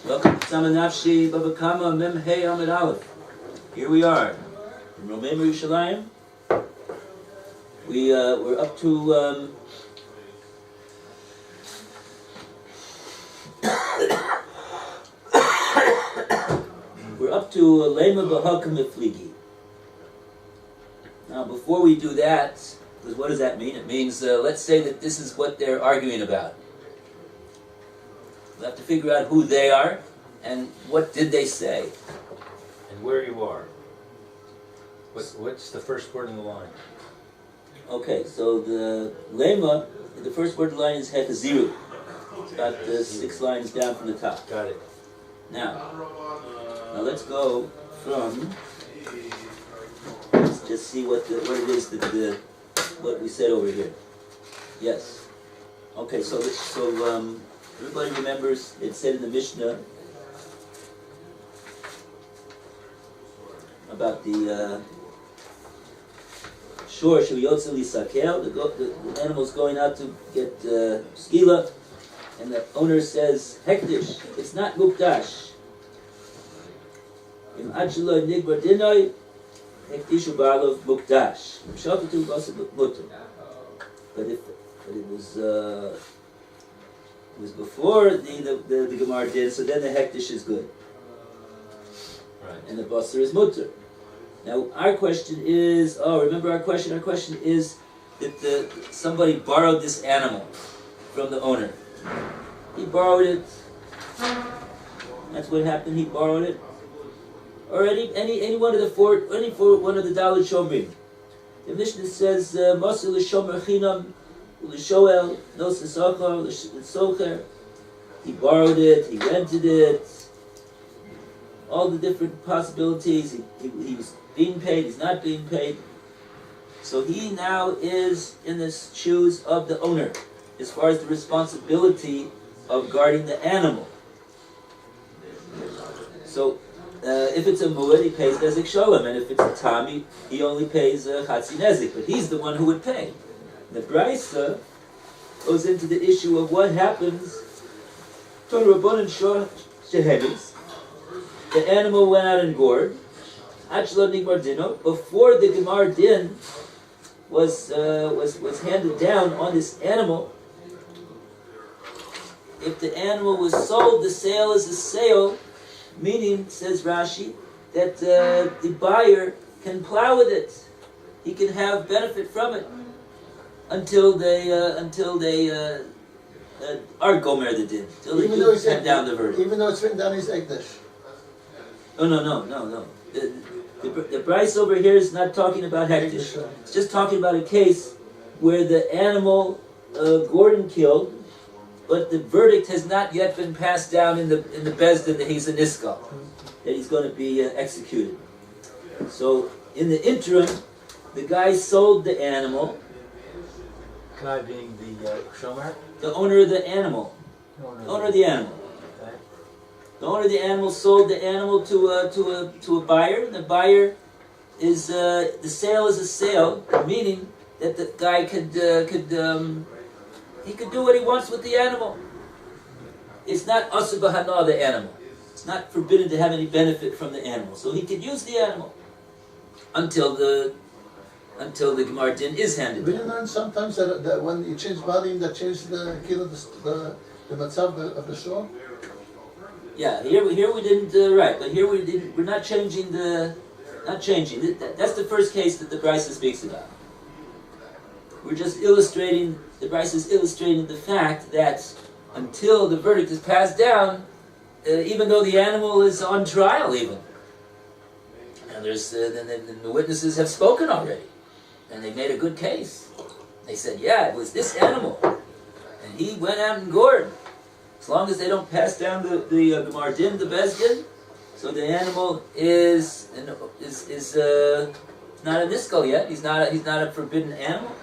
Welcome to Tsama Nafshi, Bava Kama, Mem Hey Amid Aleph. Here we are, in Reuven, Yerushalyim. We're up to Lema B'Hakam Mefligi. Now, before we do that, because what does that mean? It means, let's say that this is what they're arguing about. We have to figure out who they are and what did they say. And where you are. What's the first word in the line? Okay, so the Lema, the first word in the line is Hechaziru. It's about 6 lines down from the top. Got it. Now let's go from. Let's just see what it is that what we said over here. Yes. Okay, so everybody remembers it said in the Mishnah about the shor sheyotze lisakel, the animal's going out to get skila, and the owner says hektish. It's not mukdash. Im achlo nigbar dinoi hektishu ba'alov mukdash. Shafatu basa mutter. But it was before the Gemara did, so then the hektish is good. Right. And the basar is mutter. Now our question is, remember our question? Our question is that somebody borrowed this animal from the owner. He borrowed it. That's what happened. He borrowed it. Or any one of the one of the Dalit Shomrim. The Mishnah says, Maser l'shomer chinam, l'shoel, no sesachar, l'socher. He borrowed it, he rented it, all the different possibilities. He was being paid, he's not being paid. So he now is in the shoes of the owner, as far as the responsibility of guarding the animal. So, if it's a mu'ad, he pays nezik sholem, and if it's a tam, he only pays chatzi nezik, but he's the one who would pay. The brisa goes into the issue of what happens to Rabbanan Shor Shehemis. The animal went out and gored. Achlo nigmar dino. Before the Gemar din was handed down on this animal, if the animal was sold, the sale is a sale. Meaning, says Rashi, that the buyer can plow with it. He can have benefit from it until they are gomer the din. Until they do hand down the verdict. Even though it's written down as Ekdesh. No. The price over here is not talking about hektish. It's just talking about a case where the animal Gordon killed, but the verdict has not yet been passed down in the Bezdin that he's a niskal, that he's going to be executed. So in the interim, the guy sold the animal. Kanai being the shomer? The owner of the animal. The owner of the animal. Okay. The owner of the animal sold the animal to a buyer. And the buyer is the sale is a sale, meaning that the guy could do what he wants with the animal. It's not asur b'hana the animal. It's not forbidden to have any benefit from the animal. So he could use the animal until the Gemara din is handed We down. didn't learn sometimes that when you change body, that changes the kilo, the matzav of the shore? Yeah, here we didn't right, but here we're not changing That's the first case that the Brisa speaks about. We're just illustrating, the Brisa is illustrating the fact that until the verdict is passed down, even though the animal is on trial even, and there's the witnesses have spoken already, and they made a good case. They said, yeah, it was this animal, and he went out and gored. As long as they don't pass down the Gemar din, the Bezdin, so the animal is not a niskal yet. He's not a forbidden animal,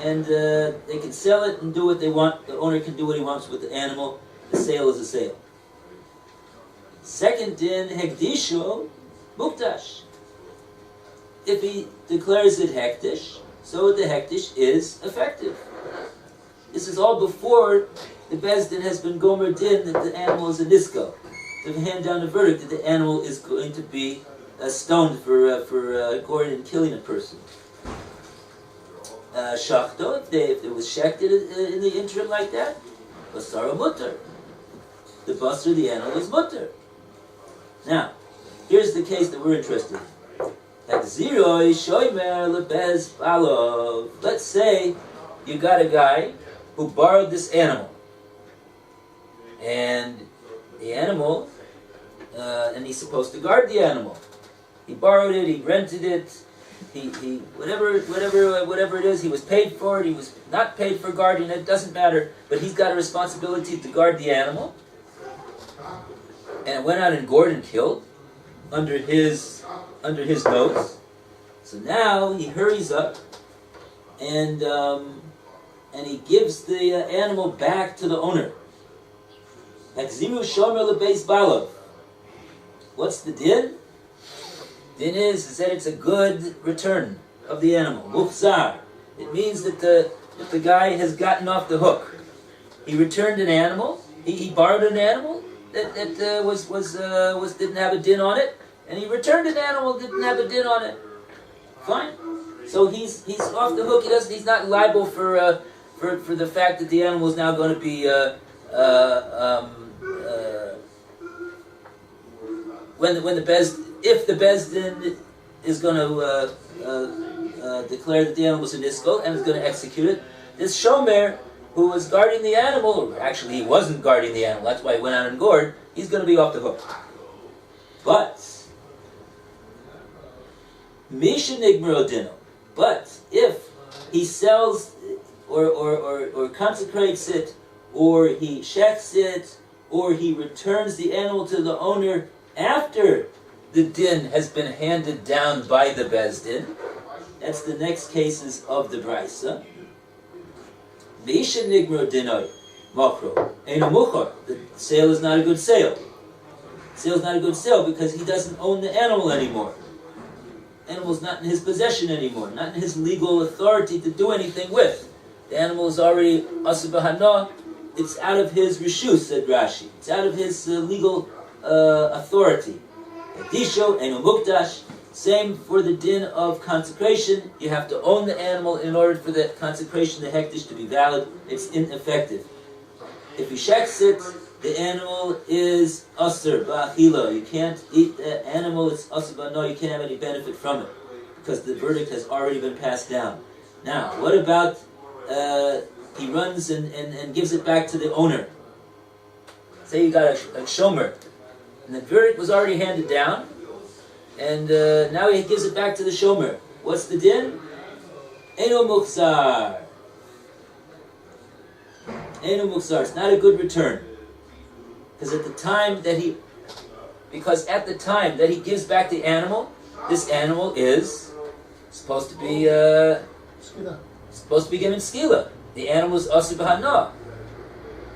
and they can sell it and do what they want. The owner can do what he wants with the animal. The sale is a sale. Second din hekdisho mukdash. If he declares it hektish, so the hektish is effective. This is all before the Bezdin has been gomer din that the animal is a niskal. to hand down a verdict that the animal is going to be stoned for goring and killing a person. Shachto, if it was shechted in the interim like that, basara mutter. The basar, the animal, is mutter. Now, here's the case that we're interested in. Let's say you got a guy who borrowed this animal, and the animal, and he's supposed to guard the animal. He borrowed it, he rented it, he whatever it is, he was paid for it, he was not paid for guarding it, doesn't matter, but he's got a responsibility to guard the animal, and it went out and gored and killed under his nose. So now he hurries up and he gives the animal back to the owner. What's the din? Din is that it's a good return of the animal. Muhzar. It means that the guy has gotten off the hook. He returned an animal. He borrowed an animal that didn't have a din on it, and he returned an animal that didn't have a din on it. Fine. So he's off the hook. He's not liable for the fact that the animal is now going to be if the Bezdin is going to declare that the animal was a niskal and is going to execute it, this shomer who was guarding the animal, or actually he wasn't guarding the animal, that's why he went out and gored, he's going to be off the hook. But Misha Nigmerodino. But if he sells or consecrates it, or he shechs it, or he returns the animal to the owner after the din has been handed down by the Bezdin, that's the next cases of the Brisa. Misha Nigmerodino Machro. Eino Muchar. The sale is not a good sale. The sale is not a good sale because he doesn't own the animal anymore. Animal's not in his possession anymore, not in his legal authority to do anything with. The animal is already asubahana. It's out of his rishus, said Rashi. It's out of his legal authority. Disho eno mukdash. Same for the din of consecration. You have to own the animal in order for the consecration, the hektish, to be valid. It's ineffective. If he shechs it, the animal is asur ba'achila. You can't eat the animal. It's asur ba'no. You can't have any benefit from it because the verdict has already been passed down. Now, what about he runs and gives it back to the owner? Say you got a shomer, and the verdict was already handed down, and now he gives it back to the shomer. What's the din? Eino muksar. Eino muksar. It's not a good return. Because at the time that he gives back the animal, this animal is supposed to be given skila. The animal is asur b'hana.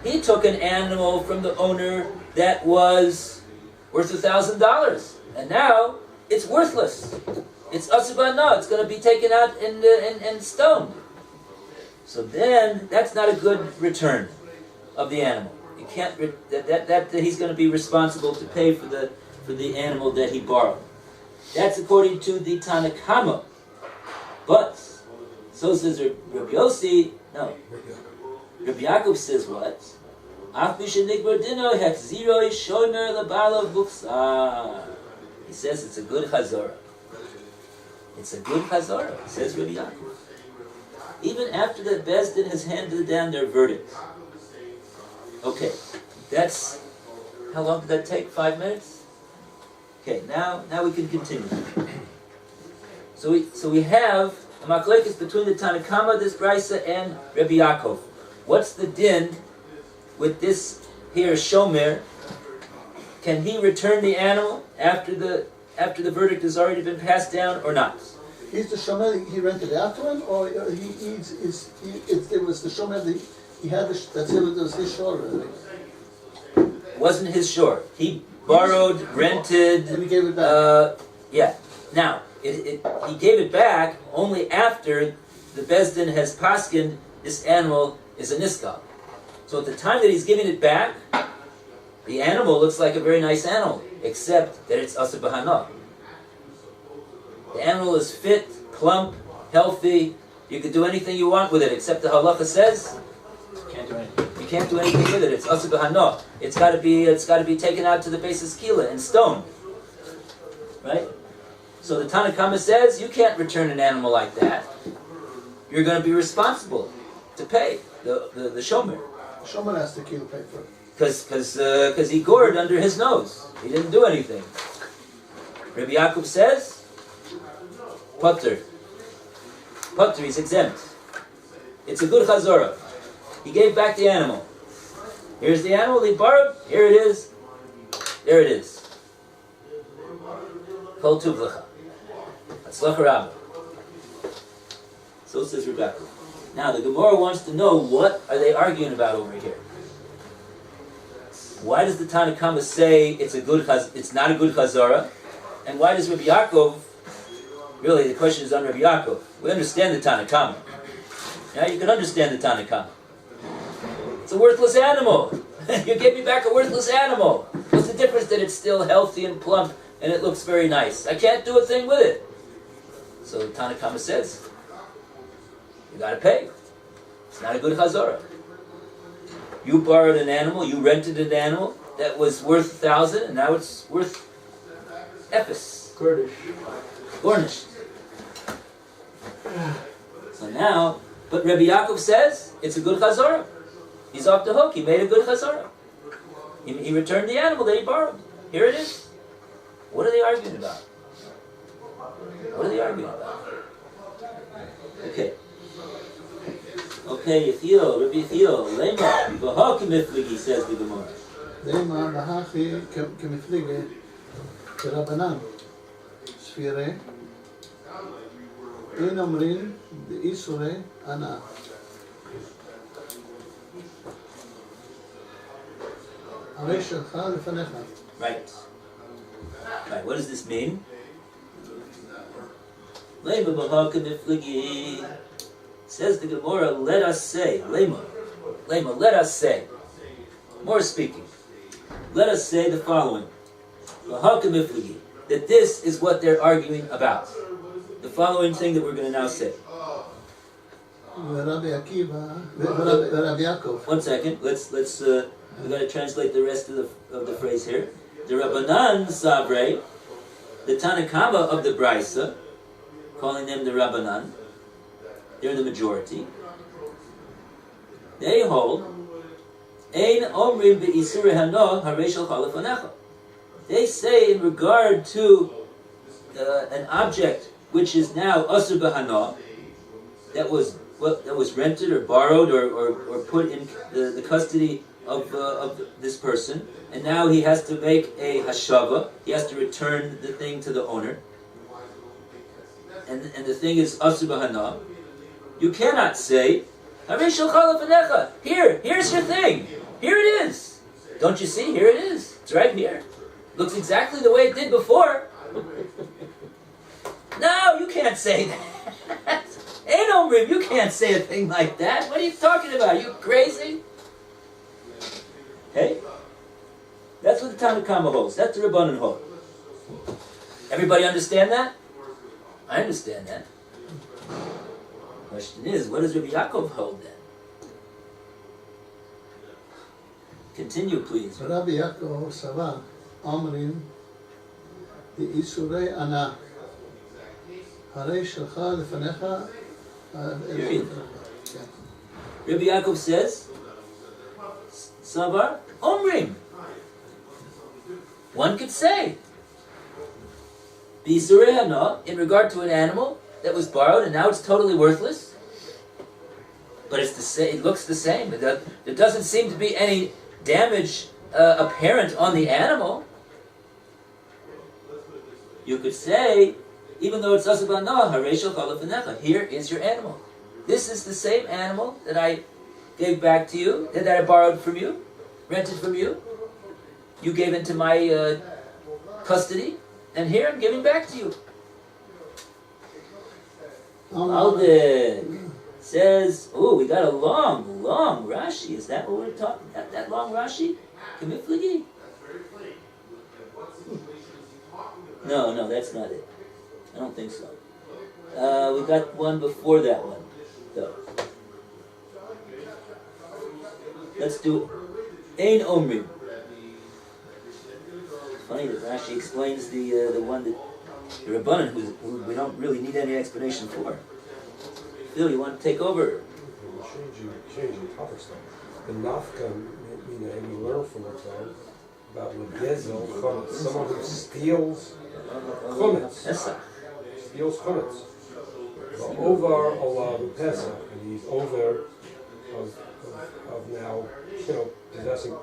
He took an animal from the owner that was worth $1,000, and now it's worthless. It's asur b'hana. It's going to be taken out and stoned. So then that's not a good return of the animal. You can't that he's going to be responsible to pay for the animal that he borrowed. That's according to the Tanakama. But so says Rabbi Yossi. No, Rabbi Yaakov says what? He says it's a good chazorah. It's a good chazorah, says Rabbi Yaakov. Even after the Bezdin has handed down their verdict. Okay, that's, how long did that take? 5 minutes? Okay, now we can continue. So we have a machlekes between the Tanakama, this Brisa, and Rabbi Yaakov. What's the din with this here shomer? Can he return the animal after the verdict has already been passed down or not? Is the shomer he rented out to him, or it was the shomer that he had? That's it. It was his shore. It wasn't his shore. He borrowed, rented, and he gave it back. Yeah. Now he gave it back only after the Bezdin has paskined this animal is a niskal. So at the time that he's giving it back, The animal looks like a very nice animal, except that it's asur b'hana. The animal is fit, plump, healthy. You can do anything you want with it, except the halacha says Can't do anything. you can't do anything with it. It's asur b'hana. It's got to be taken out to the basis kila and stoned. Right? So the Tanna Kama says you can't return an animal like that. You're going to be responsible to pay the shomer. The shomer has to kill pay for it. Because he gored under his nose. He didn't do anything. Rabbi Yaakov says, Potter. Potter, he's exempt. It's a good chazorah. He gave back the animal. Here's the animal he borrowed. Here it is. There it is. Kol tuv lecha. Atzlach Rabbah. So says Rebecca. Now the Gemora wants to know, what are they arguing about over here? Why does the Tanna Kama say it's not a good chazorah? And why does Rabbi Yaakov, really the question is on Rabbi Yaakov. We understand the Tanna Kama. Yeah, you can understand the Tanna Kama. It's a worthless animal. You gave me back a worthless animal. What's the difference that it's still healthy and plump and it looks very nice? I can't do a thing with it. So the Tanna Kama says, you gotta pay. It's not a good chazorah. You borrowed an animal, you rented an animal that was worth 1,000, and now it's worth epis. Garnished. So now, but Rabbi Yaakov says it's a good chazorah. He's off the hook. He made a good chazorah. He returned the animal that he borrowed. Here it is. What are they arguing about? What are they arguing about? Okay. Okay, Yithiel, Rabbi Yithiel, Lema, V'ha k'mifligi, says the Gemora. Lema, V'ha k'mifligi, k'rabanan, Sfire, אין אומרים באיסורי הנאה. הרי שלך לפניך. Right. Right, what does this mean? Lema b'ha k'mifligi. Says the Gemora, let us say, Lema, let us say, more speaking, let us say the following, b'ha k'mifligi, that this is what they're arguing about. The following thing that we're going to now say. One second. Let's we got to translate the rest of the phrase here. The Rabbanan Savrei, the Tanna Kama of the Brisa, calling them the Rabbanan. They're the majority. They hold Ein Omrim beIsur Hano Harei Shalcha Lefanecha. They say in regard to an object which is now asur b'hana, that was rented or borrowed or put in the custody of this person, and now he has to make a hashava. He has to return the thing to the owner, and the thing is asur b'hana. You cannot say, "Harei shalcha lefanecha." Here's your thing. Here it is. Don't you see? Here it is. It's right here. Looks exactly the way it did before. No, you can't say that. Ain't Omrim, you can't say a thing like that. What are you talking about? You crazy? Hey? That's what the Tanna Kama holds. That's the Rabbanan hold. Everybody understand that? I understand that. Question is, what does Rabbi Yaakov hold then? Continue, please. Rabbi Yaakov Sava, Omrim, the Isurei Ana. Harei Shalcha Lefanecha. Rabbi Yaakov says, Savar Omrim. One could say, B'Isurei Hana, in regard to an animal that was borrowed and now it's totally worthless, but it's the same. It looks the same. There doesn't seem to be any damage apparent on the animal. You could say, even though it's asur b'hana, harei shalcha lefanecha. Here is your animal. This is the same animal that I gave back to you, that I borrowed from you, rented from you. You gave into my custody, and here I'm giving back to you. Alden says, oh, we got a long Rashi. Is that what we're talking about? That long Rashi? Kamiflagi? No, that's not it. I don't think so. We got one before that one, though. Let's do Ein Omrim. Funny that Rashi explains the one that the Rabbanan, who we don't really need any explanation for. Phil, you want to take over? Changing topic stuff. The Nafka, we learn from it though about Legezel Chametz, someone who steals Chametz. Steals Chametz. The Ovar Olav Pesach, and he's over of now, possessing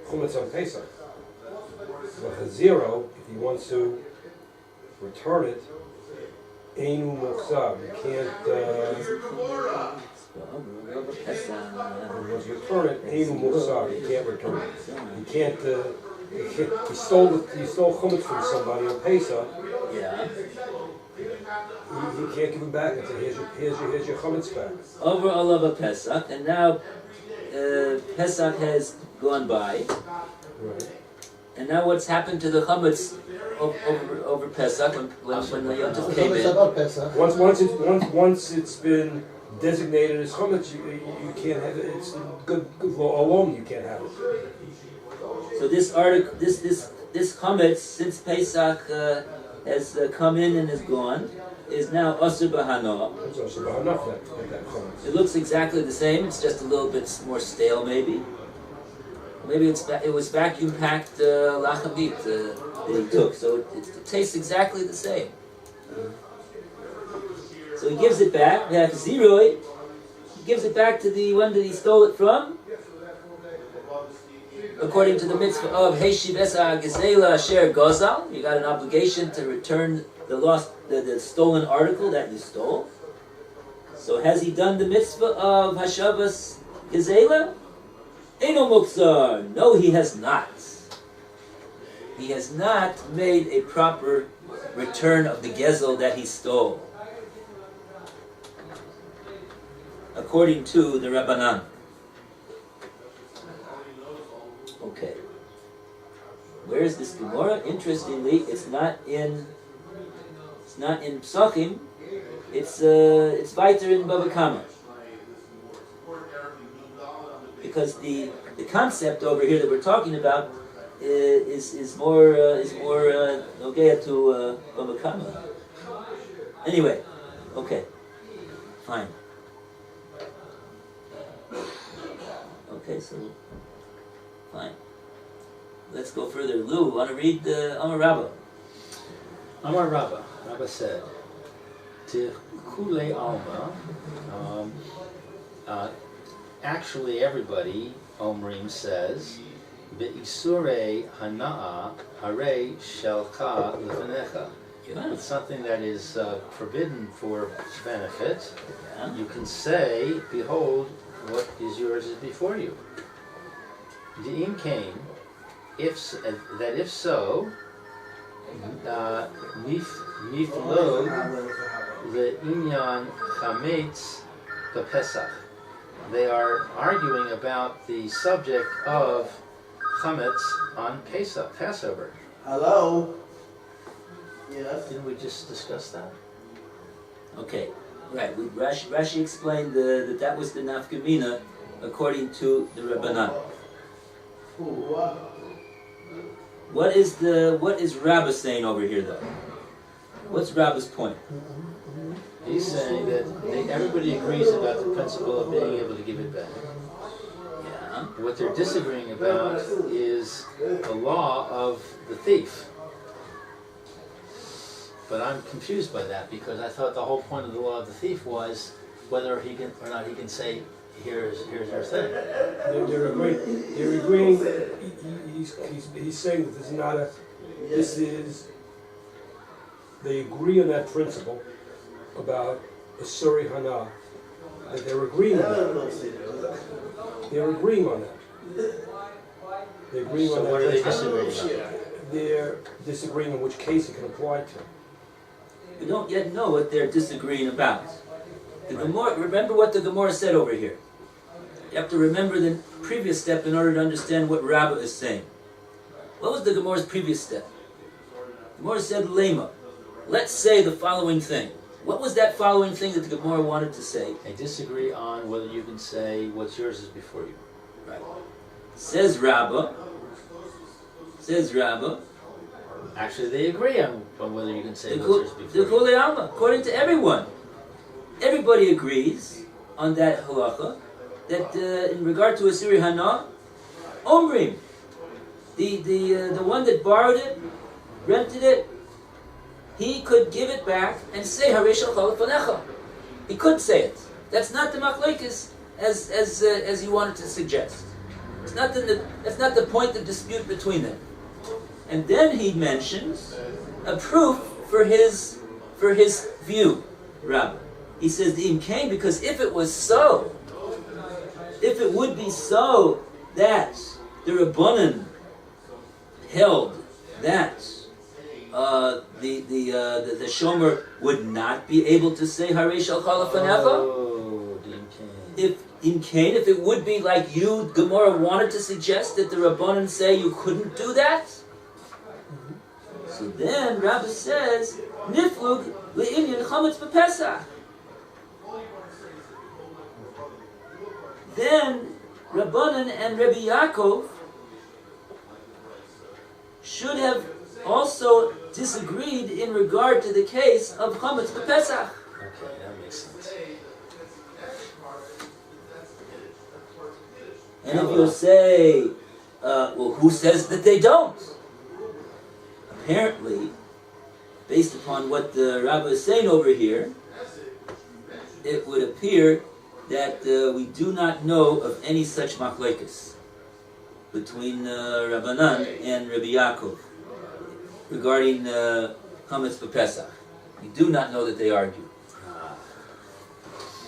Chametz on Pesach. But a zero, if he wants to return it, Einu Moksab, you can't return it, Einu Moksab, you can't return it. You can't, he stole Chametz from somebody on Pesach. Yeah. He can't give it back and say, here's your Chametz back. Over Olav Pesach, and now Pesach has gone by. Right. And now what's happened to the chametz over Pesach when the Yom Tov came in? Once it's been designated as chametz, you can't have it. It's good law alone. You can't have it. So this article, this chametz, since Pesach has come in and is gone, is now asur b'hana. It's also about enough that chametz. It looks exactly the same. It's just a little bit more stale, maybe. Maybe it was vacuum packed lachamit that he took, so it tastes exactly the same. So he gives it back. We have ziroi. He gives it back to the one that he stole it from, according to the mitzvah of Heishiv Esa Gezela Asher Gozal. You got an obligation to return the stolen article that you stole. So has he done the mitzvah of Hashavas Gezela? Eino Mukzar. No, he has not. He has not made a proper return of the gezel that he stole, according to the Rabbanan. Okay. Where is this Gemora? Interestingly, it's not in Psachim. It's weiter in Bava Kama. Because the concept over here that we're talking about is more nogea to Bava Kama. Anyway, okay, fine. Okay, so fine. Let's go further. Lou, want to read the Amar Rabbah? Amar Rabbah. Rabbah said, "To Kule Alma." Actually, everybody, Omrim says, "Be'isure hana'a hare shelcha lefanecha." It's something that is forbidden for benefit. Yeah. You can say, "Behold, what is yours is before you." De'im came, if so, niflod le'inyan chametz b'pesach. They are arguing about the subject of chametz on Passover. Hello? Yes? Didn't we just discuss that? Okay, right. Rashi explained that was the nafkamina according to the Rabbanan. What is Rabbah saying over here, though? What's Rabbah's point? He's saying that everybody agrees about the principle of being able to give it back. Yeah. What they're disagreeing about is the law of the thief. But I'm confused by that because I thought the whole point of the law of the thief was whether he can or not he can say, here's your thing. They're agreeing. He's saying that they agree on that principle about Asuri Hana. That they're agreeing on that. They're agreeing on that. They're agreeing on that. So what are they principle. disagreeing about? They're disagreeing on which case it can apply to. We don't yet know what they're disagreeing about. The Gemora, remember what the Gemora said over here. You have to remember the previous step in order to understand what Rabbah is saying. What was the Gemora's previous step? Gemora said, Lema. Let's say the following thing. What was that following thing that the Gemora wanted to say? They disagree on whether you can say what's yours is before you. Right. Says Rabbah. Actually, they agree on whether you can say what's yours before you. According to everyone. Everybody agrees on that halacha that in regard to Asiri Hana, Omrim, the one that borrowed it, rented it, he could give it back and say Haresh al Fanecha. He could say it. That's not the machlekes as you wanted to suggest. That's not the point of dispute between them. And then he mentions a proof for his view, Rabbi. He says the im came because if it was so, if it would be so that the Rabbanan held that the shomer would not be able to say Haresh al Fanecha. Oh, the im came. If it would be like you, Gemora, wanted to suggest that the Rabbanan say you couldn't do that. So then Rabbi says, Niflug le'inyan chametz b'Pesach. Then Rabbanan and Rabbi Yaakov should have also disagreed in regard to the case of chametz b'Pesach. Okay, that makes sense. And if you say, well, who says that they don't? Apparently, based upon what the Rabbi is saying over here, it would appear that we do not know of any such machlekes between Rabbanan and Rabbi Yaakov regarding chametz b'Pesach. We do not know that they argue.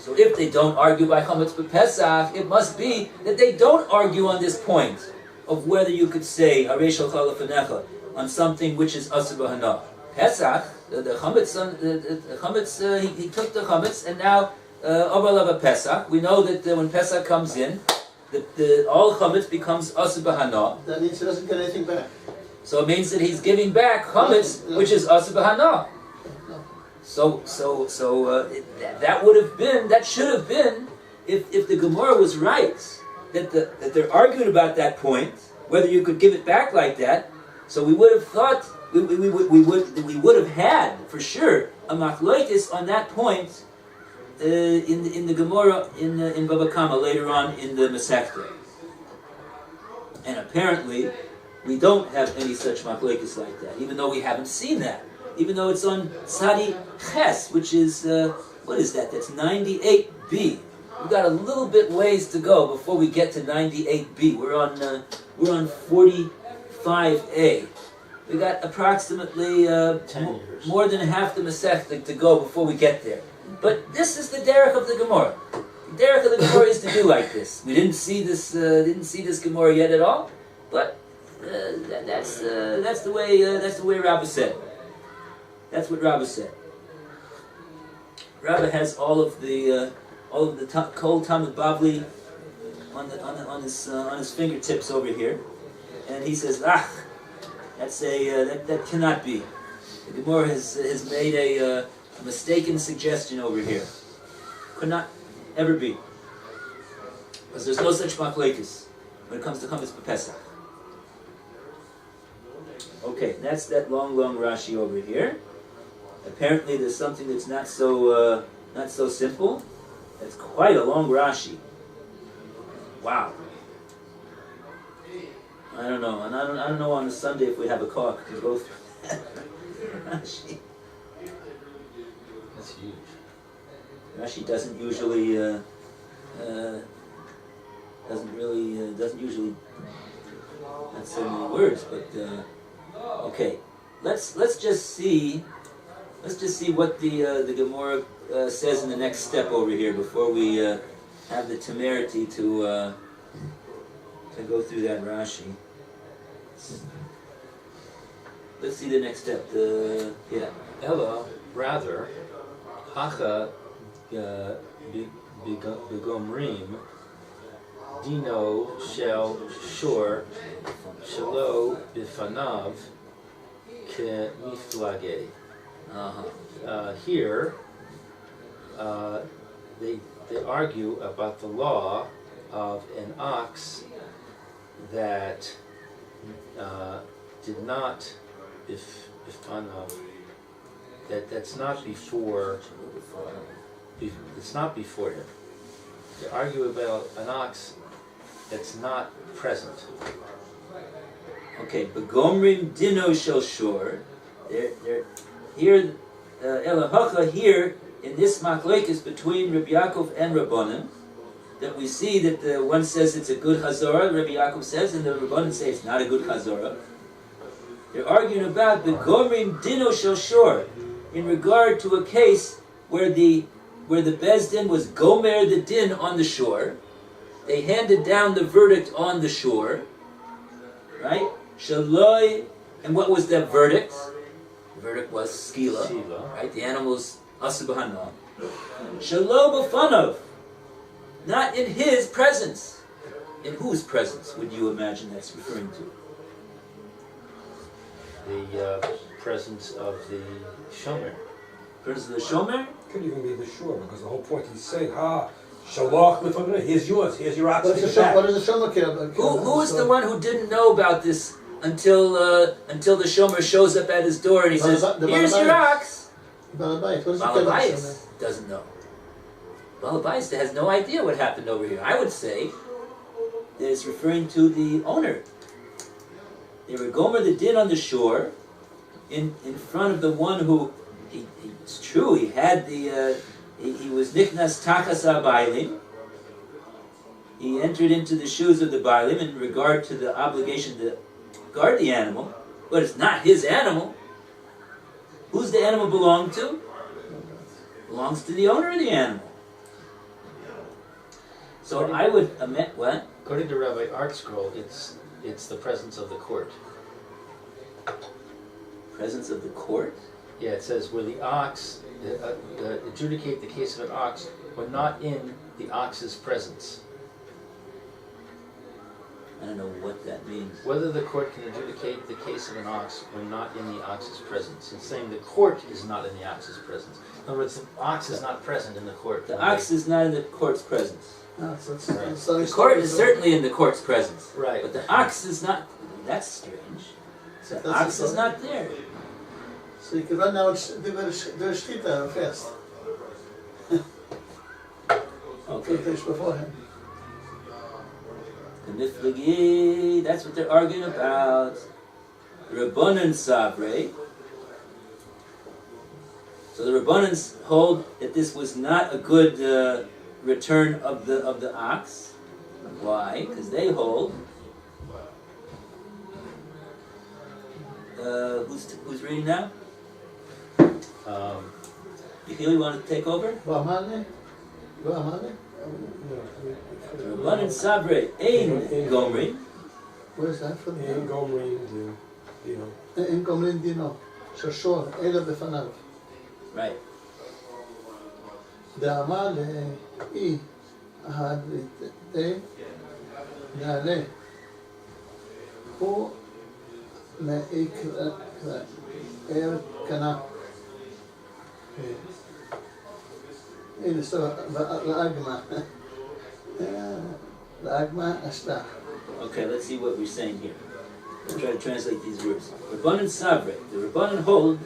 So if they don't argue by chametz b'Pesach, it must be that they don't argue on this point of whether you could say Haresh al Fanecha on something which is asur b'hana. Pesach, the chametz, he took the chametz, and now Avalav Pesach. We know that when Pesach comes in, that all chametz becomes asur b'hana. That means he doesn't get anything back. So it means that he's giving back chametz, which is asur b'hana. So that would have been, that should have been, if the Gemora was right, that they're arguing about that point, whether you could give it back like that. So we would have thought we would have had for sure a machlokes on that point in the Gemora in Bava Kama later on in the Masechta. And apparently we don't have any such machlokes like that, even though we haven't seen that. Even though it's on Tzadi Ches, which is, what is that? That's 98b. We've got a little bit ways to go before we get to 98b. We're on 45a. We got approximately 10 years. More than half the Masechta to go before we get there. But this is the derech of the Gemora. The derech of the Gemora is to do like this. We didn't see this Gemora yet at all, but that's the way Rabbi said. That's what Rabbi said. Rabbi has all of the Kol Talmud Bavli on his fingertips over here, and he says, that cannot be. The Gemara has made a mistaken suggestion over here. Could not ever be, because there's no such machlekes when it comes to chametz b'Pesach. Okay, that's that long Rashi over here. Apparently there's something that's not so simple. That's quite a long Rashi. Wow. I don't know. And I don't know on a Sunday if we have a cock to go through that Rashi. That's huge. Rashi doesn't usually not so many words, but okay. Let's just see what the Gemora says in the next step over here before we have the temerity to go through that Rashi. Let's see the next step. Ella, rather, Hacha begomrim Dino shel shor shelo bifanav kemiflage. Uh-huh. Here, they argue about the law of an ox that did not, if that's not before. It's not before him. They argue about an ox that's not present. Okay, begomrim dino shel shor. They're here, Elahacha here in this machlokes between Rabbi Yaakov and Rabbanim, that we see that the one says it's a good chazorah, Rabbi Yaakov says, and the Rabbanim say it's not a good chazorah. They're arguing about begomrim dino shel shor in regard to a case where the Beis Din was gomer the din on the shore. They handed down the verdict on the shore, right? Shaloi, and what was that verdict? The verdict was skila, right? The animal's asubahana. Shalo b'fanav, not in his presence. In whose presence would you imagine that's referring to? The presence of the shomer. Presence of the shomer? Could even be the shore, because the whole point he's saying, shalach lefagna, here's yours, here's your ox. What does the shomer care about? Who is the one who didn't know about this until the shomer shows up at his door and he says, "Here's your ox." Balabais doesn't know. Balabais has no idea what happened over here. I would say that it's referring to the owner. They were gomer the din on the shore, in front of the one who. It's true. He had he was nichnas tachas ha'bailim. He entered into the shoes of the bailim in regard to the obligation to guard the animal, but it's not his animal. Who's the animal belong to? Belongs to the owner of the animal. So I would admit what? According to Rabbi Artscroll, it's the presence of the court. Presence of the court? Yeah, it says where the ox adjudicate the case of an ox when not in the ox's presence. I don't know what that means. Whether the court can adjudicate the case of an ox when not in the ox's presence. It's saying the court is not in the ox's presence. In other words, the ox is not present in the court. The ox is not in the court's presence. No, The court is certainly in the court's presence. Right. But the ox is not. That's strange. The ox is not there. So you can run now and do a shkita fast. Okay. Beforehand. The miflagi, that's what they're arguing about. Rabbanan Sabre. So the Rabbanans hold that this was not a good return of the ox. Why? Because they hold. Who's reading now? You want to take over? Rabbanan Rabbanan Sabre, Ein Gomri. Where's that from? In Gomri, Dino. In Gomrin Dino. Shashor, Ela Befanav. Right. דאמר לאי נעלה הוא מעיר קנה הנה סוף לאגמה אשתה. Okay, let's see what we're saying here. Let's try to translate these words. Rabbanan Sabre, the Rabbanan hold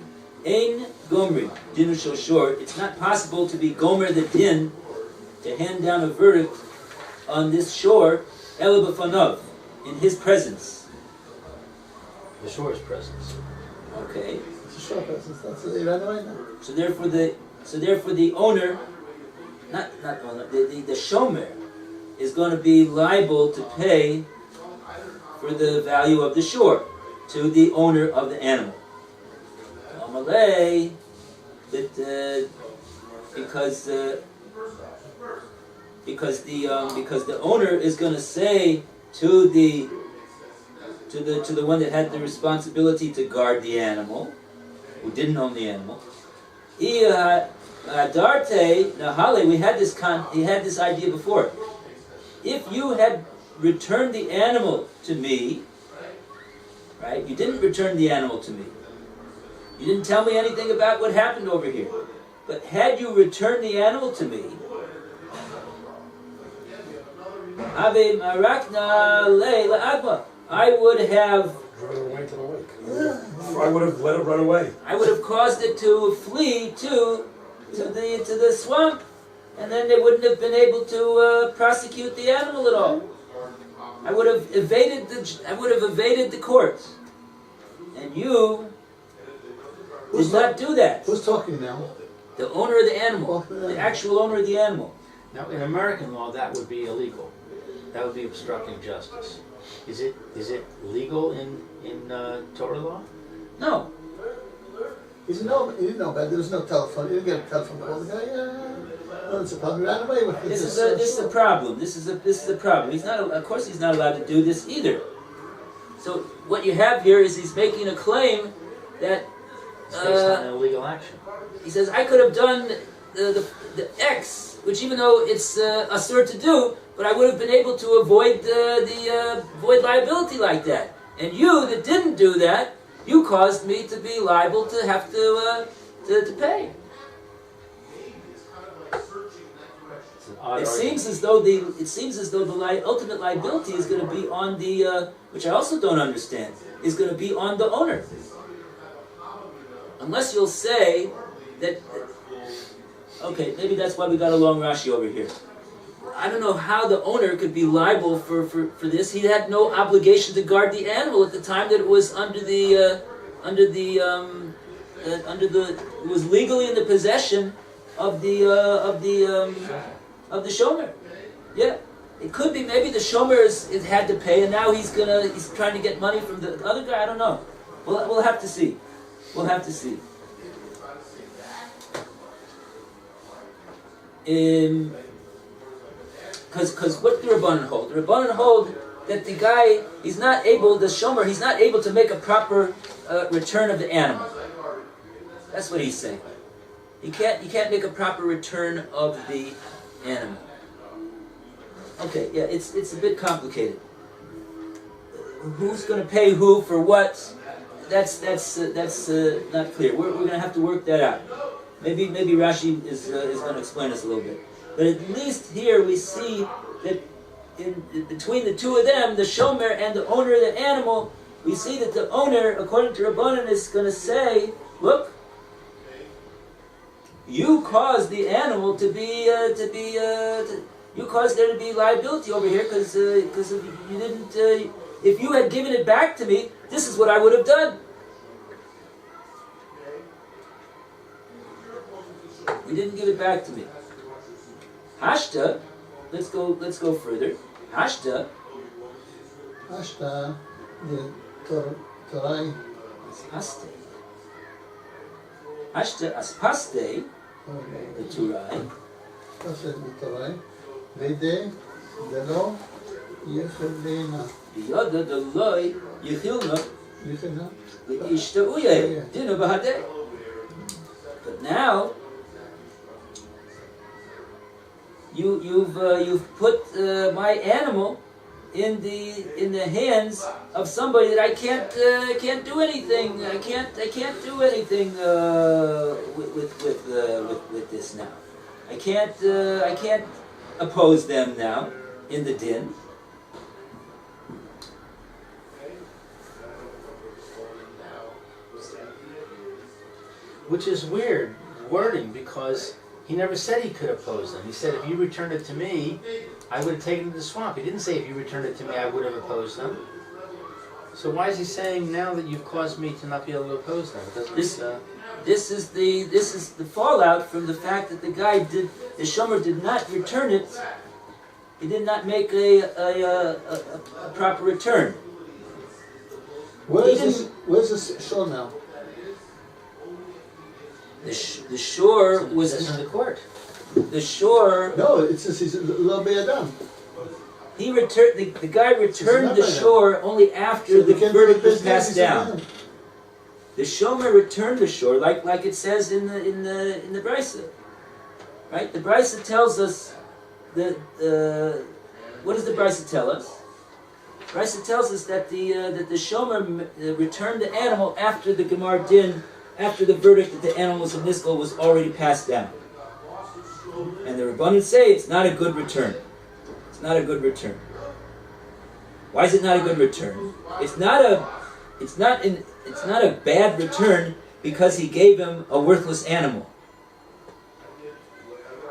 Ein Gomri, Dinu Shel Shor. It's not possible to be Gomer the Din, to hand down a verdict on this shore, Ela B'fanav, in his presence. The shore's presence. Okay. It's a shore presence, that's what they ran away now. So therefore the owner, not owner, the shomer is going to be liable to pay for the value of the shore to the owner of the animal. Amalei, that because the owner is going to say to the one that had the responsibility to guard the animal, who didn't own the animal, Darte Nahale, he had this idea before. If you had returned the animal to me, right? You didn't return the animal to me. You didn't tell me anything about what happened over here. But had you returned the animal to me, I would have Driven away to the lake. I would have let it run away. I would have caused it to flee to the swamp, and then they wouldn't have been able to prosecute the animal at all. I would have evaded the courts, and you did not do that. Who's talking now? The owner of the animal, the actual owner of the animal. Now, in American law, that would be illegal. That would be obstructing justice. Is it legal in Torah law? No. He didn't know about it. There was no telephone. You didn't get a telephone call. The guy, no, it's a problem. He ran away with it. This is a problem. This is a problem. Of course, he's not allowed to do this either. So what you have here is he's making a claim that It's based on an illegal action. he says I could have done the X, which even though it's asur to do, but I would have been able to avoid void liability like that. And you that didn't do that, you caused me to be liable to have to pay. It seems as though the ultimate liability is going to be on the which I also don't understand, is going to be on the owner. Unless you'll say that, okay, maybe that's why we got a long Rashi over here. I don't know how the owner could be liable for this. He had no obligation to guard the animal at the time that it was it was legally in the possession of the shomer. Yeah, it could be maybe the shomer had to pay, and now he's trying to get money from the other guy. I don't know. We'll have to see. We'll have to see. Because what the Rabbanan hold? The Rabbanan hold that the guy, the shomer, he's not able to make a proper return of the animal. That's what he's saying. You can't make a proper return of the animal. Okay, yeah, it's a bit complicated. Who's going to pay who for what? That's not clear. We're going to have to work that out. Maybe Rashi is going to explain us a little bit. But at least here we see that between the two of them, the shomer and the owner of the animal, we see that the owner, according to Rabbanan, is going to say, look, you caused the animal you caused there to be liability over here because you didn't. If you had given it back to me, this is what I would have done. You didn't give it back to me. Hashta, let's go further. Hashta, the Torah. Aspaste. Hashta aspaste, the Turai. Pased the Torah. Vede, delo, yechelena. Biyoda deloi yichilna Yechelena. leishta uye dinu bahadeh. But now you've put my animal in the hands of somebody that I can't do anything. I can't do anything with this now. I can't oppose them now in the din. Which is weird wording, because he never said he could oppose them. He said, if you returned it to me, I would have taken it to the swamp. He didn't say, if you returned it to me, I would have opposed them. So why is he saying now that you've caused me to not be able to oppose them? This is the fallout from the fact that the shomer did not return it. He did not make a proper return. Where's this shore now? The shore was in the court. The shore. No, it's just he's lo be'adam. He returned. The guy returned the shore only after the verdict was passed down. The shomer returned the shore, like it says in the Brisa, right? The Brisa tells us that. What does the Brisa tell us? Brisa tells us that the shomer returned the animal after the Gemar Din after the verdict that the animal was a niskel was already passed down. And the Rabbanan say it's not a good return. It's not a good return. Why is it not a good return? It's not a bad return because he gave him a worthless animal.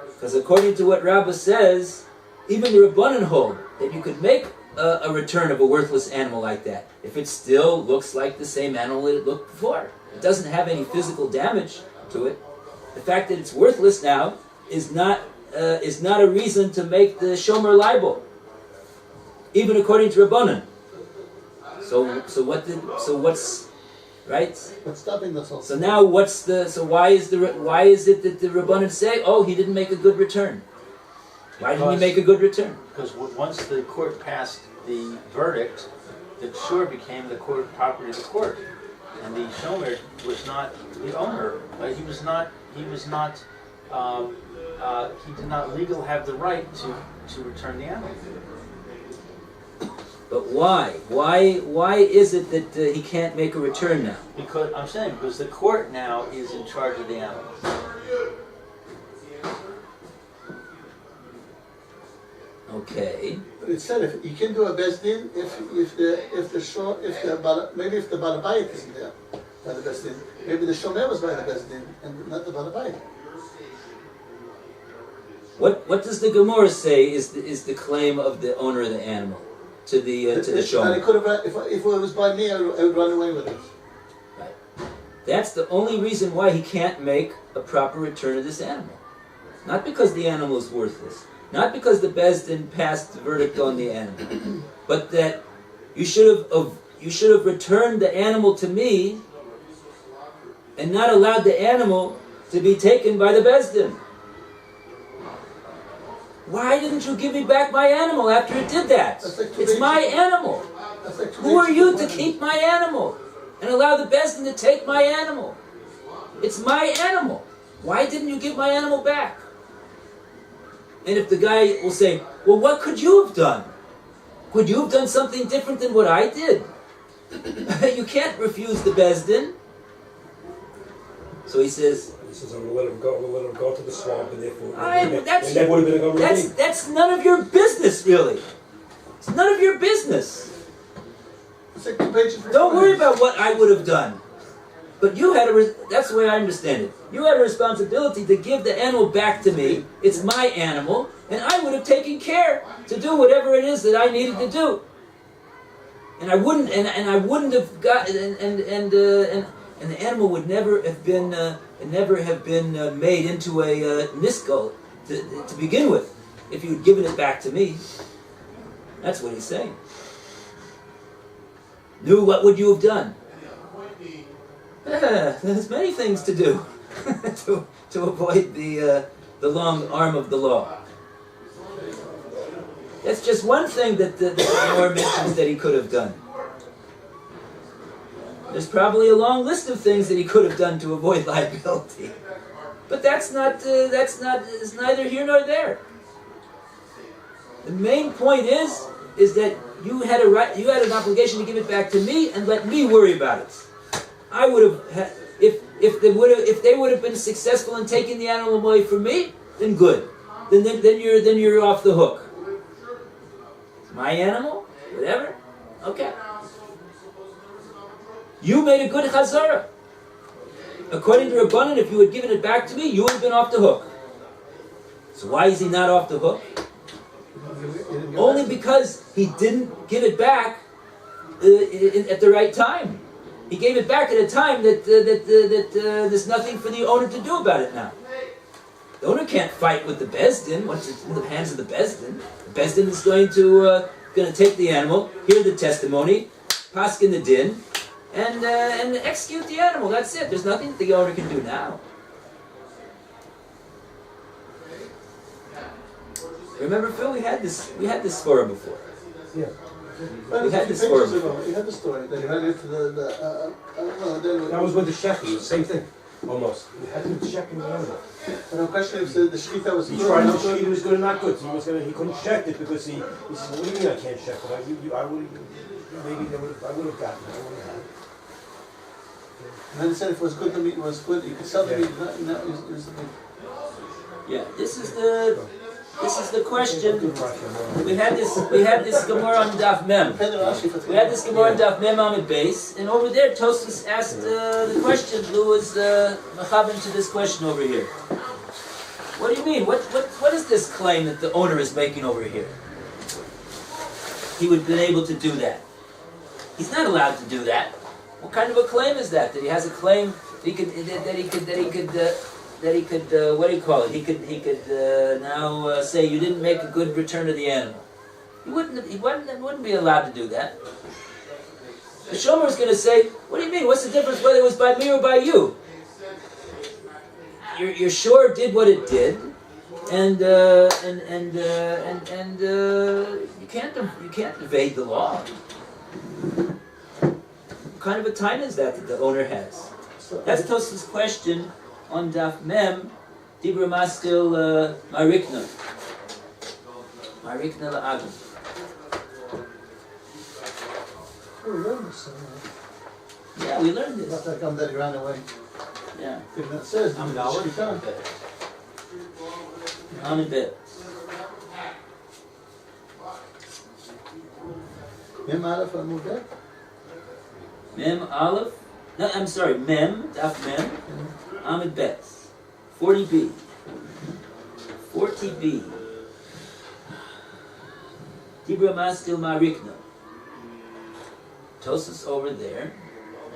Because according to what Rabbah says, even the Rabbanan hold that you could make a return of a worthless animal like that if it still looks like the same animal that it looked before. It doesn't have any physical damage to it. The fact that it's worthless now is not a reason to make the shomer liable, even according to Rabbanan. So what's right? What's stopping us all? So now why is it that the Rabbanan say, oh, he didn't make a good return? Why didn't he make a good return? Because once the court passed the verdict, the shore became the court property of the court, and the shomer was not the owner. He did not legally have the right to return the animal. But why? Why is it that he can't make a return now? Because the court now is in charge of the animal. Okay. But it said if you can do a bezdin if the balabayit isn't there by the bezdin. Maybe the shomer was by the bezdin and not the balabayit. What does the Gemora say is the claim of the owner of the animal to the shomer? And it could have, if it was by me, I would run away with it. Right. That's the only reason why he can't make a proper return of this animal. Not because the animal is worthless. Not because the Bezdin passed the verdict on the animal, but that you should have returned the animal to me and not allowed the animal to be taken by the Bezdin. Why didn't you give me back my animal after it did that? It's my animal. Who are you to keep my animal and allow the Bezdin to take my animal? It's my animal. Why didn't you give my animal back? And if the guy will say, well, what could you have done? Could you have done something different than what I did? You can't refuse the Bezdin. So he says, I'm going to let him go to the swamp, and therefore that's none of your business, really. It's none of your business. Don't worry about what I would have done. But you had that's the way I understand it. You had a responsibility to give the animal back to me. It's my animal, and I would have taken care to do whatever it is that I needed to do. And I wouldn't have got, and the animal would never have been made into a niskel to begin with, if you'd given it back to me. That's what he's saying. What would you have done? There's many things to do to avoid the long arm of the law. That's just one thing that the Gemora mentions that he could have done. There's probably a long list of things that he could have done to avoid liability, but it's neither here nor there. The main point is that you had an obligation to give it back to me and let me worry about it. I would have, if they would have been successful in taking the animal away from me, then good. Then you're off the hook. It's my animal, whatever. Okay. You made a good chazara. According to Rabbanan, if you had given it back to me, you would have been off the hook. So why is he not off the hook? Only because he didn't give it back at the right time. He gave it back at a time that there's nothing for the owner to do about it now. The owner can't fight with the Bezdin once it's in the hands of the Bezdin. The Bezdin is going to take the animal, hear the testimony, paskin the din, and execute the animal. That's it. There's nothing that the owner can do now. Remember, Phil, we had this svara before. Yeah. We had this story. You had the story that you ran into that was with the shekel, same thing, almost. You had to check in the animal. And the question is, the shechita was he good. tried to check it was good or not good. So he couldn't check it because he said, "What do you mean I can't check it? I would have gotten it. I would have had it." And then he said if it was good, the meat was good. You could sell the meat, not use the meat. Yeah, this is the question. We had this Gemora on Daf Mem. We had this Gemora on Daf Mem Amid Base, and over there Tosfos asked the question. Blue was mechaben to this question over here. What do you mean? What is this claim that the owner is making over here? He would have been able to do that. He's not allowed to do that. What kind of a claim is that? That he has a claim that he could what do you call it? He could now say you didn't make a good return of the animal. He wouldn't be allowed to do that. The shomer is going to say, what do you mean? What's the difference whether it was by me or by you? Your shore did what it did, and you can't evade the law. What kind of a time is that the owner has? That's Tosfos' question on Daf Mem. Dibra Mastil Marikna La'agim. We learned this. Yeah, we learned this. Not that come that ground away. Yeah. If that says, I'm On a bit. Mem Aleph moved there. Mem Aleph. No, I'm sorry. Mem Daf Mem. Amid Bet. 40b. 40b. Dibra Mastil Marikna. Tosfos over there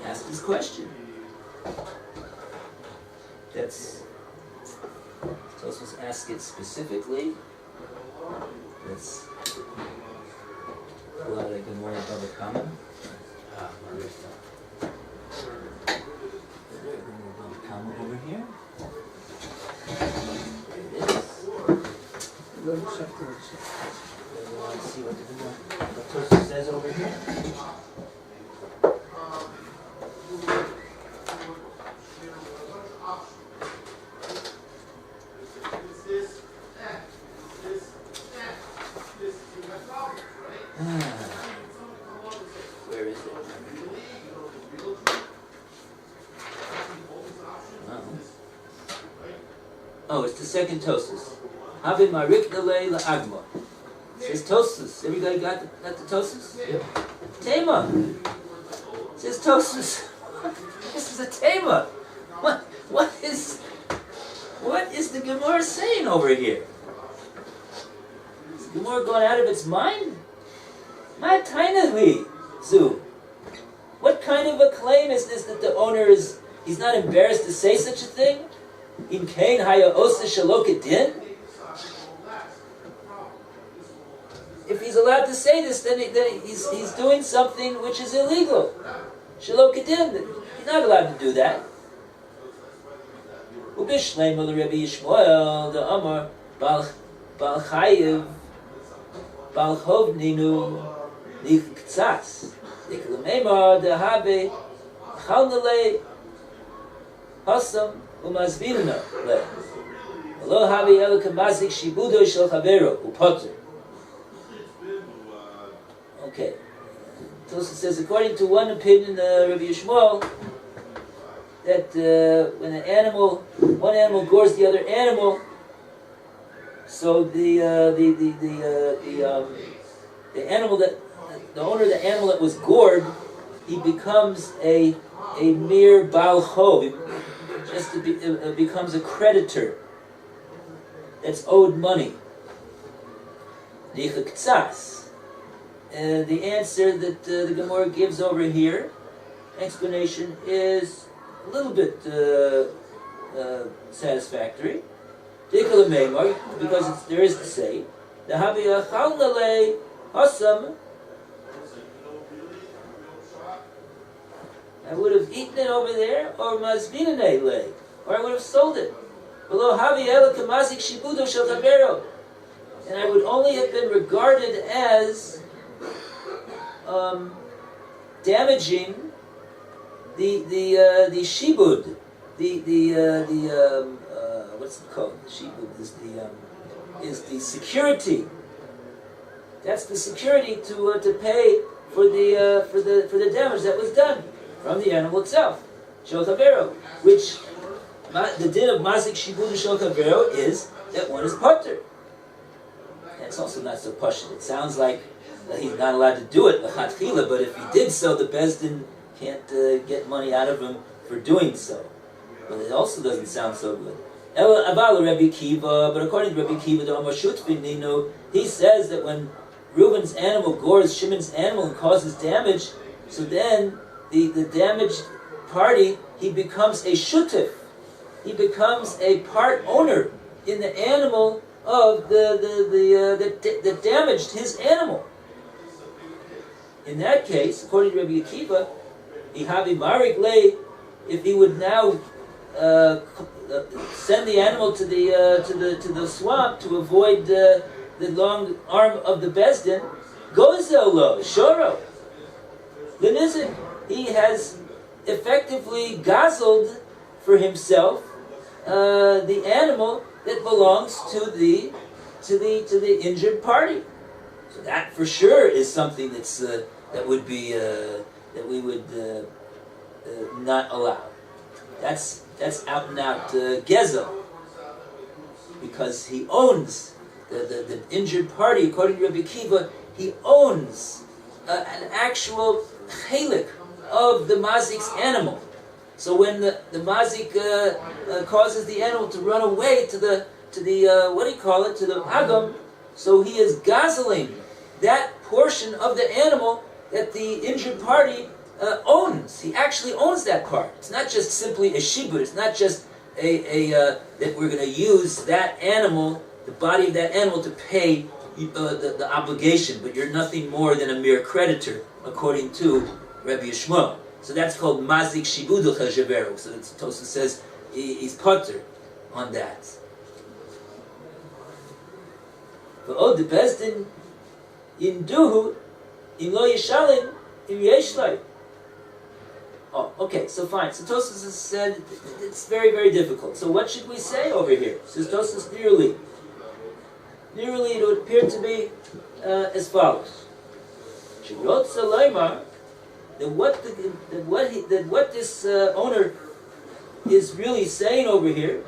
asked this question. That's Tosfos asked it specifically. Let's pull out a Gemora Bava comment. Comma over here. There it is. Let's see what Tosfos says over here. Where is it? Oh, it's the second Tosfos. Habe marikna le la'agma. Says Tosfos. Everybody got the Tosfos? Yep. Tema. Says Tosfos. This is a tema. What is the Gemora saying over here? Is the Gemora going out of its mind? Ma tainahi zu. What kind of a claim is this that the owner he's not embarrassed to say such a thing? In kain haya osa shaloket din? If he's allowed to say this, then he's doing something which is illegal. Shaloket din. He's not allowed to do that. Ubishleim ul Rabbi Yishmael the Amar Bal Chayiv Bal Chovninu Nich Ktsas Diklamemar the Habe Chalnale Hasam Umazvinna Le Lo Habe El Kamazik Shibudo Shel Chavero Upotter. Okay. Tosfos says, according to one opinion, Rabbi Yishmael, that when one animal gores the other animal, so the animal the owner of the animal that was gored, he becomes a mere Baal Chov, becomes a creditor that's owed money. The answer that the Gemora gives over here, explanation, is a little bit satisfactory. Because there is to say, the Habiyachalnale Hasam, I would have eaten it over there, or Mazvinane Le, or I would have sold it. Below Habiyela Kamazik Shibudo Shel Chavero, and I would only have been regarded as damaging the shibud, what's it called? The shibud is the security. That's the security to pay for the damage that was done from the animal itself. shel chavero, which the din of mazik shibud shel chavero is that one is patur. And it's also not so pashut. It sounds like he's not allowed to do it l'chatchila, but if he did so, the bezdin can't get money out of him for doing so. But it also doesn't sound so good. But according to Rabbi Kiva, he says that when Reuven's animal gores Shimon's animal and causes damage, so then the damaged party, he becomes a shutif. He becomes a part owner in the animal of that damaged his animal. In that case, according to Rabbi Akiva, if he would now send the animal to the swamp to avoid the long arm of the bezdin, gozelo shoro l'nizik, he has effectively gazelled for himself the animal that belongs to the injured party. So that for sure is something that's that would be that we would not allow. That's out and out gezel, because he owns the injured party. According to Rabbi Kiva, he owns an actual chelik of the mazik's animal. So when the mazik causes the animal to run away to the to the agam, so he is gazeling that portion of the animal that the injured party owns. He actually owns that part. It's not just simply a shibud. It's not just that we're going to use that animal, the body of that animal, to pay the obligation, but you're nothing more than a mere creditor, according to Rabbi Yishmael. So that's called mazik shibud l'chajaveru. So Tosfos says he's potter on that. But the bezdin yinduhu im lo Yerushalyim im Yerushalyim. Oh, okay, so fine. So Tosfos has said it's very, very difficult. So what should we say over here? Says Tosfos nearly it would appear to be as follows: Shirotza Leimar, that what this owner is really saying over here,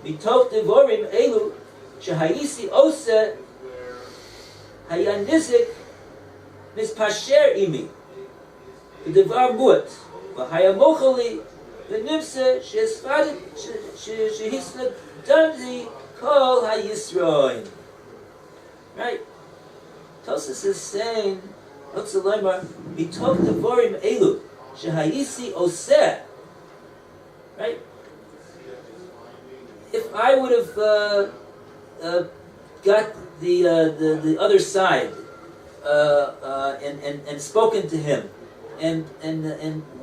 Mitoch devorim elu shehayisi ose hayanizik mispasher imi v'devar muat v'hayamochali v'nimse shehisnad danzi kol hayisroin. Right? Tosfos is saying, Mitoch devorim elu shehayisi oseh. Right? If I would have got the other side and spoken to him and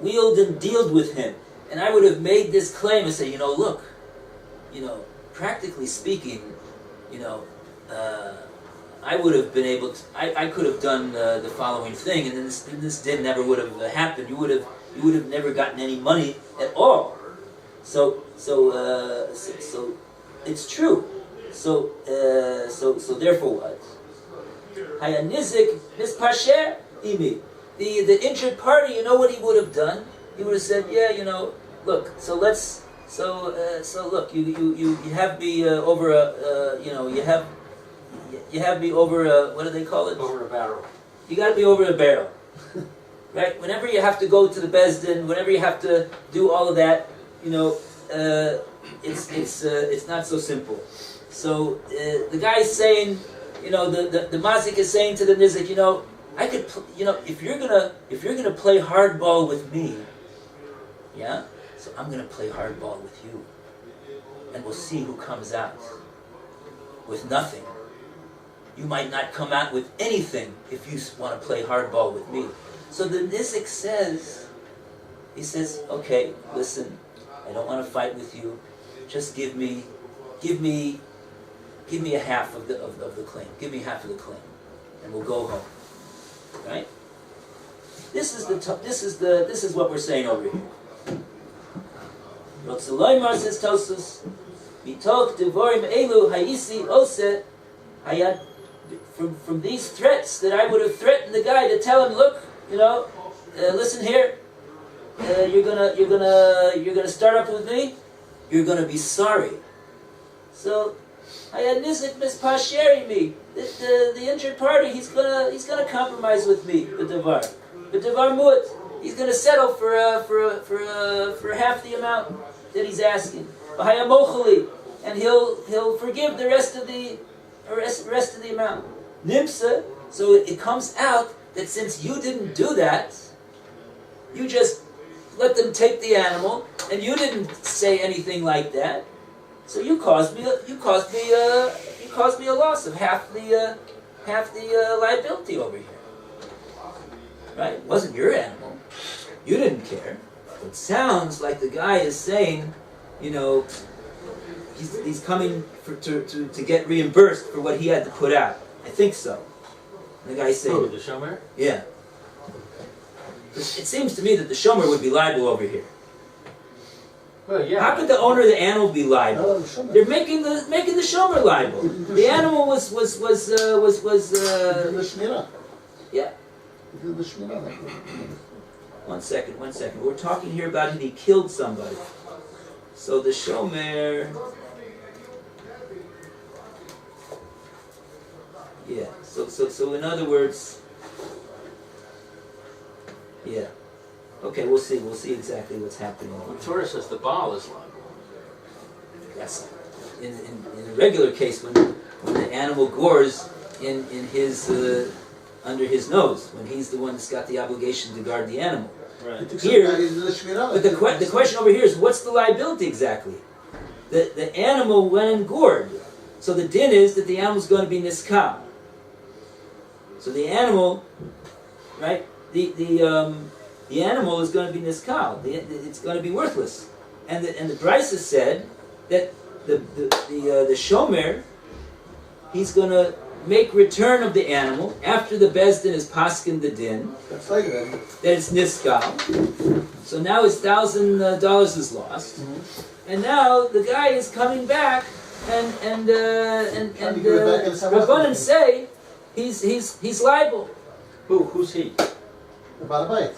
wheeled and dealed with him, and I would have made this claim and say, look, practically speaking, I would have been able to. I could have done the following thing, and then this din never would have happened. You would have never gotten any money at all. So it's true. So therefore what? Hayanizik mispasher imi. The injured party. You know what he would have done? He would have said, look. So let's. So look. You have me over a. You have me over a. What do they call it? Over a barrel. You got to be over a barrel. Right? Whenever you have to go to the bezdin, whenever you have to do all of that, it's not so simple. So the guy's saying, the mazik is saying to the nizik, I could, if you're gonna play hardball with me, yeah, so I'm gonna play hardball with you, and we'll see who comes out with nothing. You might not come out with anything if you want to play hardball with me. So the nizik says, okay, listen, I don't want to fight with you. Just give me a half of the claim. Give me half of the claim, and we'll go home. Right? This is what we're saying over here. Rotzaloymar says Tosfos, Mitoch devorim elu hayisi ose hayat. From these threats that I would have threatened the guy to tell him, look, listen here, you're gonna start up with me. You're gonna be sorry. So I had Nizik mispasheri me. The injured party, he's gonna compromise with me. The Devar Mut. He's gonna settle for half the amount that he's asking. And he'll forgive the rest of the amount. Nimsa. So it comes out that since you didn't do that, you just let them take the animal, and you didn't say anything like that. So you caused me a loss of half the liability over here. Right? It wasn't your animal. You didn't care. It sounds like the guy is saying, he's coming to get reimbursed for what he had to put out. I think so. The guy's saying, the shomer? Yeah. It seems to me that the shomer would be liable over here. Well, yeah. How could the owner of the animal be liable? No, the shomer. They're making the shomer liable. The animal was The Shmira. yeah. The Shmira. One second. We're talking here about he killed somebody. So the shomer. Yeah. So in other words. Yeah. Okay, we'll see exactly what's happening. The Torah says the Baal is liable. Yes. In a regular case, when the animal gores in his under his nose, when he's the one that's got the obligation to guard the animal. Right. Here, but the question over here is, what's the liability exactly? The animal went and gored, so the din is that the animal's going to be niskal. So the animal, right? The animal is going to be niskal. It's going to be worthless. And the Brisa said that the shomer, he's going to make return of the animal after the bezdin is paskin the din. That's like that it's niskal. So now his $1,000 is lost, and now the guy is coming back and Rabbanan say he's liable. Who's he? The Balabait.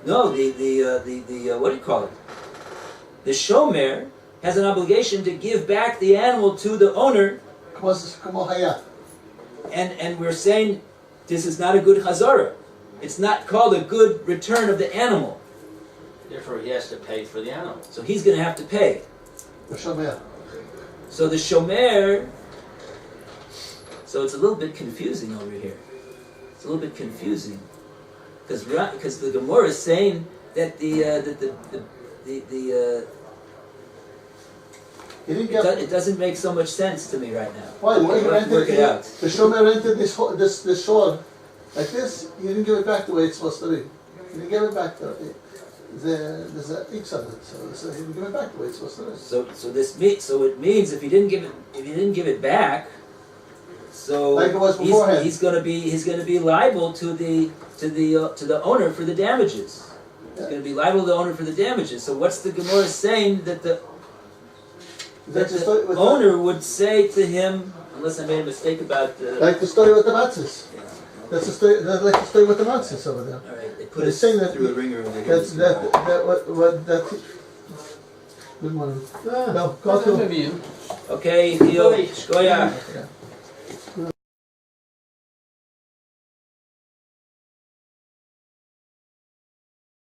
No, the what do you call it? The shomer has an obligation to give back the animal to the owner, and we're saying this is not a good chazara. It's not called a good return of the animal. Therefore, he has to pay for the animal. So he's going to have to pay. The Shomer. So the shomer. So it's a little bit confusing over here. It's a little bit confusing. Because the Gemora is saying that it doesn't make so much sense to me right now. Why? Work it out. The Shomer rented this shore like this. He didn't give it back the way it's supposed to be. He didn't give it back there's an X on it, so he didn't give it back the way it's supposed to be. So it means if he didn't give it back, so like it was beforehand. he's going to be liable to the owner for the damages. He's going to be liable to the owner for the damages. So what's the Gemora saying that the owner would say to him, unless I made a mistake about the... Like the story with the matzahs. That's the story. That's like the story with the matzahs over there. All right, they put us through a ringer over there. Good morning. No, go to... Okay, Theo, shkoyach. Yeah.